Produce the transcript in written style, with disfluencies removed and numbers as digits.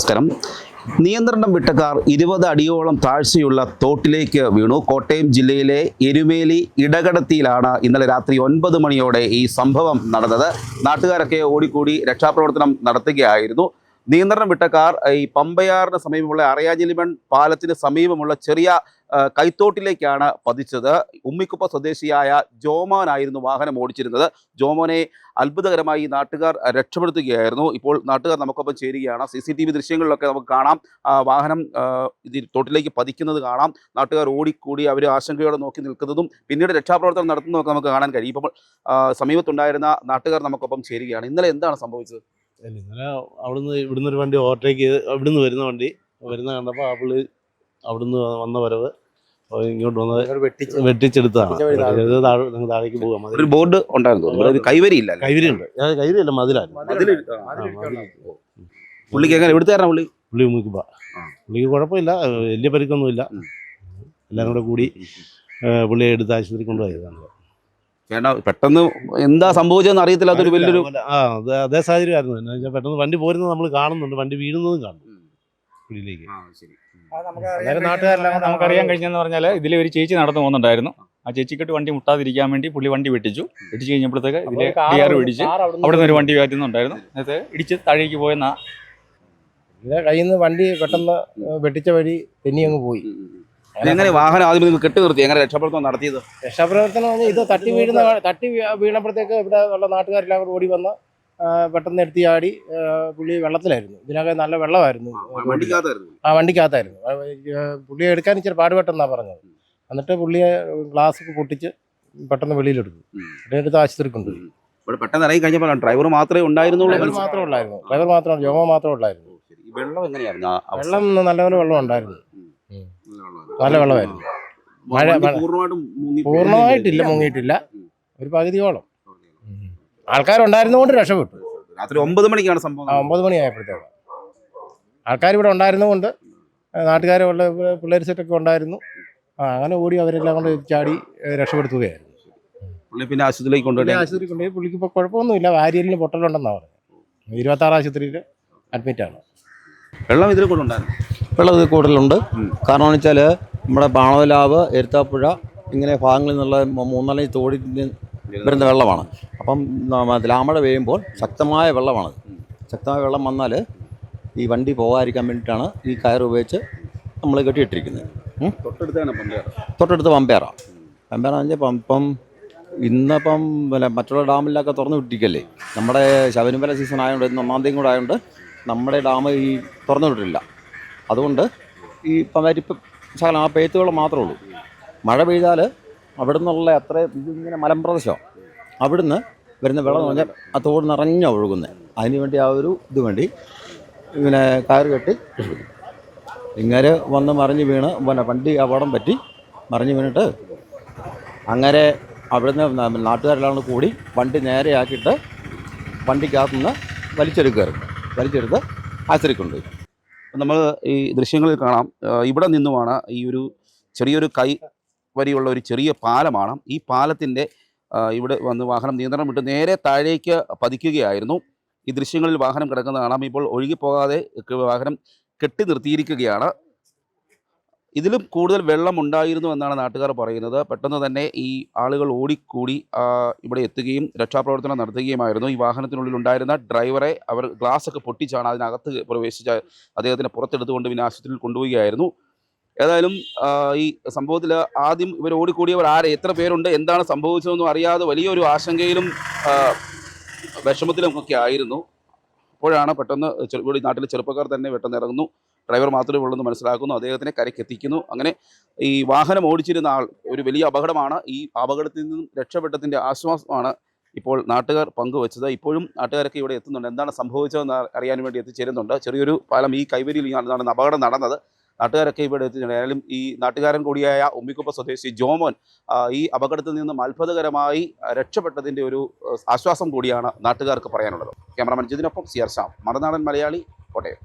നമസ്കാരം. നിയന്ത്രണം വിട്ട കാർ 20 അടിയോളം താഴ്ചയുള്ള തോട്ടിലേക്ക് വീണു. കോട്ടയം ജില്ലയിലെ എരുമേലി ഇടകടത്തിയിലാണ് ഇന്നലെ രാത്രി 9 മണിയോടെ ഈ സംഭവം നടന്നത്. നാട്ടുകാരൊക്കെ ഓടിക്കൂടി രക്ഷാപ്രവർത്തനം നടത്തുകയായിരുന്നു. നിയന്ത്രണം വിട്ട കാർ ഈ പമ്പയാറിന് സമീപമുള്ള അറിയാഞ്ഞിലിമൺ പാലത്തിന് സമീപമുള്ള ചെറിയ കൈത്തോട്ടിലേക്കാണ് പതിച്ചത്. ഉമ്മിക്കുപ്പ സ്വദേശിയായ ജോമോനായിരുന്നു വാഹനം ഓടിച്ചിരുന്നത്. ജോമോനെ അത്ഭുതകരമായി നാട്ടുകാർ രക്ഷപ്പെടുത്തുകയായിരുന്നു. ഇപ്പോൾ നാട്ടുകാർ നമുക്കൊപ്പം ചേരുകയാണ്. CCTV ദൃശ്യങ്ങളിലൊക്കെ നമുക്ക് കാണാം വാഹനം തോട്ടിലേക്ക് പതിക്കുന്നത് കാണാം. നാട്ടുകാർ ഓടിക്കൂടി അവർ ആശങ്കയോടെ നോക്കി നിൽക്കുന്നതും പിന്നീട് രക്ഷാപ്രവർത്തനം നടത്തുന്നതൊക്കെ നമുക്ക് കാണാൻ കഴിയും. ഇപ്പോൾ സമീപത്തുണ്ടായിരുന്ന നാട്ടുകാർ നമുക്കൊപ്പം ചേരുകയാണ്. ഇന്നലെ എന്താണ് സംഭവിച്ചത്? ഇന്നലെ ഇവിടുന്ന് ഒരു വണ്ടി ഓവർടേക്ക് ഇവിടുന്ന് വരുന്ന കണ്ടപ്പോൾ ആ പുള്ളി അവിടുന്ന് വന്ന വരവ് ഇങ്ങോട്ട് വന്നത് വെട്ടിച്ചെടുത്തതാണ്. താഴേക്ക് പോകാം. ഒരു ബോർഡ് ഉണ്ടായിരുന്നു, കൈവരിയില്ല. കൈവരിയുണ്ട്, കൈവരിയല്ല, മതിലാണ്. പുള്ളിക്ക് എങ്ങനെ എവിടുത്തുകാരനാ പുള്ളി ഉമ്മിക്കുപ്പ. പുള്ളിക്ക് കുഴപ്പമില്ല, വലിയ പരിക്കൊന്നുമില്ല. എല്ലാവരും കൂടെ കൂടി പുള്ളിയെ എടുത്ത് ആശുപത്രി കൊണ്ടുപോയതാണ്. ചേട്ടാ പെട്ടെന്ന് എന്താ സംഭവിച്ചതെന്ന് അറിയത്തില്ല. അതൊരു വലിയൊരു അതേ സാഹചര്യമായിരുന്നു. എന്ന് വെച്ചാൽ പെട്ടെന്ന് വണ്ടി പോരുന്നത് നമ്മൾ കാണുന്നുണ്ട്, വണ്ടി വീഴുന്നതും കാണുന്നു പുള്ളിയിലേക്ക്. നാട്ടുകാരെല്ലാം നമുക്കറിയാൻ കഴിഞ്ഞെന്ന് പറഞ്ഞാൽ ഇതിൽ ഒരു ചേച്ചി നടന്നു പോകുന്നുണ്ടായിരുന്നു. ആ ചേച്ചിക്കിട്ട് വണ്ടി മുട്ടാതിരിക്കാൻ വേണ്ടി പുള്ളി വണ്ടി വെട്ടിച്ചു കഴിഞ്ഞപ്പോഴത്തേക്ക് ഇതിലെ DR പിടിച്ച് അവിടെ നിന്ന് ഒരു വണ്ടി കയറ്റുന്നുണ്ടായിരുന്നു. നേരത്തെ ഇടിച്ച് താഴേക്ക് പോയെന്നാ കയ്യിൽ നിന്ന് വണ്ടി പെട്ടെന്ന് വെട്ടിച്ച വഴി തെന്നി അങ്ങ് പോയി. എങ്ങനെ വാഹനം ആദ്യം കെട്ടി നിർത്തി എങ്ങനെ രക്ഷാപ്രവർത്തനം നടത്തിയത്? രക്ഷാപ്രവർത്തനം ഇത് തട്ടി വീണപ്പോഴത്തേക്ക് ഇവിടെ ഉള്ള നാട്ടുകാരെല്ലാം കൂടെ ഓടി വന്ന് പെട്ടെന്ന് എടുത്തി ചാടി. പുള്ളി വെള്ളത്തിലായിരുന്നു. ഇതിനൊക്കെ നല്ല വെള്ളമായിരുന്നു. വണ്ടിക്കകത്തായിരുന്നു. പുള്ളിയെ എടുക്കാൻ ഇച്ചിരി പാടുപെട്ടെന്നാണ് പറഞ്ഞത്. എന്നിട്ട് പുള്ളിയെ ഗ്ലാസ് പൊട്ടിച്ച് പെട്ടെന്ന് വെളിയിലെടുത്തു. എടുത്ത് ആശുപത്രി കൊണ്ടുപോയി. പെട്ടെന്ന് ഇറങ്ങി കഴിഞ്ഞപ്പോൾ ഡ്രൈവർ മാത്രമേ ഉണ്ടായിരുന്നുള്ളൂ. ഡ്രൈവർ മാത്രം, ജോമോ മാത്രം ഉള്ളായിരുന്നു. വെള്ളം എങ്ങനെയായിരുന്നു? വെള്ളം നല്ലപോലെ വെള്ളം ഉണ്ടായിരുന്നു, നല്ല വെള്ളമായിരുന്നു. മഴ പൂർണ്ണമായിട്ടില്ല, മുങ്ങിയിട്ടില്ല, ഒരു പകുതിയോളം. ആൾക്കാരുണ്ടായിരുന്നുകൊണ്ട് രക്ഷപ്പെട്ടു. രാത്രി 9 മണിക്കാണ് സംഭവം. 9 മണിയായപ്പോഴത്തേക്ക് ആൾക്കാർ ഇവിടെ ഉണ്ടായിരുന്നുകൊണ്ട് നാട്ടുകാരെ ഉള്ള പിള്ളേർ സെറ്റൊക്കെ ഉണ്ടായിരുന്നു. അങ്ങനെ ഓടി അവരെല്ലാം കൊണ്ട് ചാടി രക്ഷപ്പെടുത്തുകയായിരുന്നു. പിന്നെ ആശുപത്രിയിലേക്ക് കൊണ്ടുപോയി. പുള്ളിക്ക് ഇപ്പോൾ കുഴപ്പമൊന്നുമില്ല. വാരിയലിന് പൊട്ടലുണ്ടെന്നാണ് പറഞ്ഞത്. 26 ആശുപത്രിയിൽ അഡ്മിറ്റാണ്. വെള്ളം ഇതിൽ കൊണ്ടുണ്ടായിരുന്നു. വെള്ളം ഇത് കൂടുതലുണ്ട്. കാരണം എന്ന് വെച്ചാൽ നമ്മുടെ പാണവലാവ്, എരുത്താപ്പുഴ ഇങ്ങനെ ഭാഗങ്ങളിൽ നിന്നുള്ള 3-4 തോടിൽ വരുന്ന വെള്ളമാണ്. അപ്പം ലാമഴ പെയ്യുമ്പോൾ ശക്തമായ വെള്ളമാണ്. ശക്തമായ വെള്ളം വന്നാൽ ഈ വണ്ടി പോകാതിരിക്കാൻ വേണ്ടിയിട്ടാണ് ഈ കയർ ഉപയോഗിച്ച് നമ്മൾ കെട്ടിയിട്ടിരിക്കുന്നത്. തൊട്ടടുത്ത് പമ്പയാറാണ്. പമ്പയാറാന്ന് വെച്ചാൽ ഇപ്പം ഇന്നിപ്പം പിന്നെ മറ്റുള്ള ഡാമിലൊക്കെ തുറന്നു വിട്ടിരിക്കല്ലേ. നമ്മുടെ ശബരിമല സീസൺ ആയതുകൊണ്ട് ഇന്ന് 1-ാം തീയതി കൂടെ ആയതുകൊണ്ട് നമ്മുടെ ഡാം ഈ തുറന്നു വിട്ടിട്ടില്ല. അതുകൊണ്ട് ഈ പരിപ്പ് ശകലം ആ പെയ്ത്തുകൾ മാത്രമേ ഉള്ളൂ. മഴ പെയ്താൽ അവിടെ നിന്നുള്ള ഇതിങ്ങനെ മലമ്പ്രദേശമാണ്. അവിടുന്ന് വരുന്ന വെള്ളം എന്ന് പറഞ്ഞാൽ ആ തോട് നിറഞ്ഞ ഒഴുകുന്നത്. അതിന് വേണ്ടി ആ ഒരു ഇത് വേണ്ടി ഇങ്ങനെ കയറ് കെട്ടി ഇങ്ങനെ വന്ന് മറിഞ്ഞ് വീണ് പിന്നെ വണ്ടി അപകടം പറ്റി മറിഞ്ഞ് വീണിട്ട് അങ്ങനെ അവിടുന്ന് നാട്ടുകാരെല്ലാം കൂടി വണ്ടി നേരെയാക്കിയിട്ട് വണ്ടിക്കകത്തുനിന്ന് വലിച്ചെടുത്ത് ആശുപത്രിക്ക് കൊണ്ടുപോയി. നമ്മൾ ഈ ദൃശ്യങ്ങളിൽ കാണാം, ഇവിടെ നിന്നുമാണ് ഈ ഒരു ചെറിയൊരു കൈ വരിയുള്ള ഒരു ചെറിയ പാലമാണ്. ഈ പാലത്തിൻ്റെ ഇവിടെ വന്ന് വാഹനം നിയന്ത്രണം വിട്ട് നേരെ താഴേക്ക് പതിക്കുകയായിരുന്നു. ഈ ദൃശ്യങ്ങളിൽ വാഹനം കിടക്കുന്നത് കാണാം. ഇപ്പോൾ ഒഴുകിപ്പോകാതെ വാഹനം കെട്ടി നിർത്തിയിരിക്കുകയാണ്. ഇതിലും കൂടുതൽ വെള്ളം ഉണ്ടായിരുന്നു എന്നാണ് നാട്ടുകാർ പറയുന്നത്. പെട്ടെന്ന് തന്നെ ഈ ആളുകൾ ഓടിക്കൂടി ഇവിടെ എത്തുകയും രക്ഷാപ്രവർത്തനം നടത്തുകയുമായിരുന്നു. ഈ വാഹനത്തിനുള്ളിൽ ഉണ്ടായിരുന്ന ഡ്രൈവറെ അവർ ഗ്ലാസ്സൊക്കെ പൊട്ടിച്ചാണ് അതിനകത്ത് പ്രവേശിച്ച അദ്ദേഹത്തിനെ പുറത്തെടുത്തുകൊണ്ട് പിന്നെ ആശുപത്രിയിൽ കൊണ്ടുപോവുകയായിരുന്നു. ഏതായാലും ഈ സംഭവത്തിൽ ആദ്യം ഇവർ ഓടിക്കൂടിയവർ എത്ര പേരുണ്ട്, എന്താണ് സംഭവിച്ചതെന്നും അറിയാതെ വലിയൊരു ആശങ്കയിലും വിഷമത്തിലും ഒക്കെ ആയിരുന്നു. അപ്പോഴാണ് പെട്ടെന്ന് നാട്ടിലെ ചെറുപ്പക്കാർ തന്നെ പെട്ടെന്ന് ഇറങ്ങുന്നു. ഡ്രൈവർ മാത്രമേ ഉള്ളൂ എന്ന് മനസ്സിലാക്കുന്നു. അദ്ദേഹത്തിനെ കരയ്ക്ക് എത്തിക്കുന്നു. അങ്ങനെ ഈ വാഹനം ഓടിച്ചിരുന്ന ആൾ ഒരു വലിയ അപകടമാണ്. ഈ അപകടത്തിൽ നിന്നും രക്ഷപ്പെട്ടതിൻ്റെ ആശ്വാസമാണ് ഇപ്പോൾ നാട്ടുകാർ പങ്കുവച്ചത്. ഇപ്പോഴും നാട്ടുകാരൊക്കെ ഇവിടെ എത്തുന്നുണ്ട്. എന്താണ് സംഭവിച്ചതെന്ന് അറിയാൻ വേണ്ടി എത്തിച്ചേരുന്നുണ്ട്. ചെറിയൊരു പാലം ഈ കൈവരിയിൽ നടന്ന അപകടം നടന്നത്. നാട്ടുകാരൊക്കെ ഇവിടെ എത്തിയിട്ടുണ്ട്. ഏതായാലും ഈ നാട്ടുകാരൻ കൂടിയായ ഉമ്മിക്കുപ്പ സ്വദേശി ജോമോൻ ഈ അപകടത്തിൽ നിന്നും അത്ഭുതകരമായി രക്ഷപ്പെട്ടതിൻ്റെ ഒരു ആശ്വാസം കൂടിയാണ് നാട്ടുകാർക്ക് പറയാനുള്ളത്. Cameraman ജിതിനൊപ്പം CR Shyam, Marunadan Malayali, Kottayam.